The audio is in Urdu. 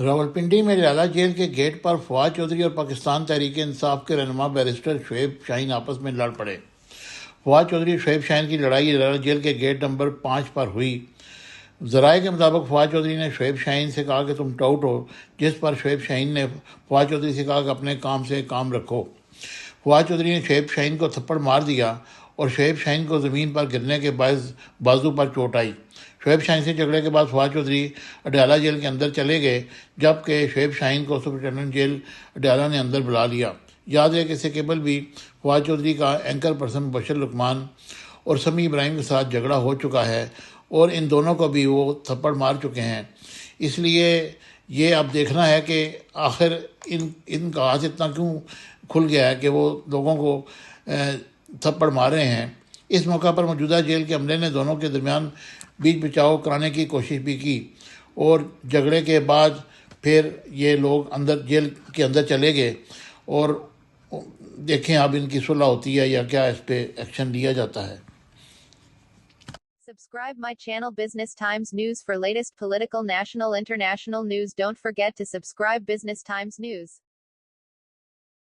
راولپنڈی میں ریالہ جیل کے گیٹ پر فواد چودھری اور پاکستان تحریک انصاف کے رہنما بیرسٹر شعیب شاہین آپس میں لڑ پڑے۔ فواد چودھری اور شعیب شاہین کی لڑائی ریالہ جیل کے گیٹ نمبر 5 پر ہوئی۔ ذرائع کے مطابق فواد چودھری نے شعیب شاہین سے کہا کہ تم ٹاؤٹ ہو، جس پر شعیب شاہین نے فواد چودھری سے کہا کہ اپنے کام سے کام رکھو۔ فواد چودھری نے شعیب شاہین کو تھپڑ مار دیا اور شعیب شاہین کو زمین پر گرنے کے باعث بازو پر چوٹ آئی۔ شعیب شاہین سے جھگڑے کے بعد فواد چودھری اڈیالہ جیل کے اندر چلے گئے، جبکہ شعیب شاہین کو سپرنٹینڈنٹ جیل اڈیالہ نے اندر بلا لیا۔ یاد ہے کہ اس سے قبل بھی فواد چودھری کا اینکر پرسن مبشر لقمان اور سمیع ابراہیم کے ساتھ جھگڑا ہو چکا ہے اور ان دونوں کو بھی وہ تھپڑ مار چکے ہیں۔ اس لیے یہ اب دیکھنا ہے کہ آخر ان کا ہاتھ اتنا کیوں کھل گیا ہے کہ وہ لوگوں کو تھپڑ مار رہے ہیں۔ اس موقع پر موجودہ جیل کے عملے نے دونوں کے درمیان بیچ بچاؤ کرانے کی کوشش بھی کی اور جھگڑے کے بعد پھر یہ لوگ جیل کے اندر چلے گئے اور دیکھیں اب ان کی صلح ہوتی ہے یا کیا اس پہ ایکشن لیا جاتا ہے۔ Subscribe my channel Business Times News for latest political, national, international news. Don't forget to subscribe Business Times News.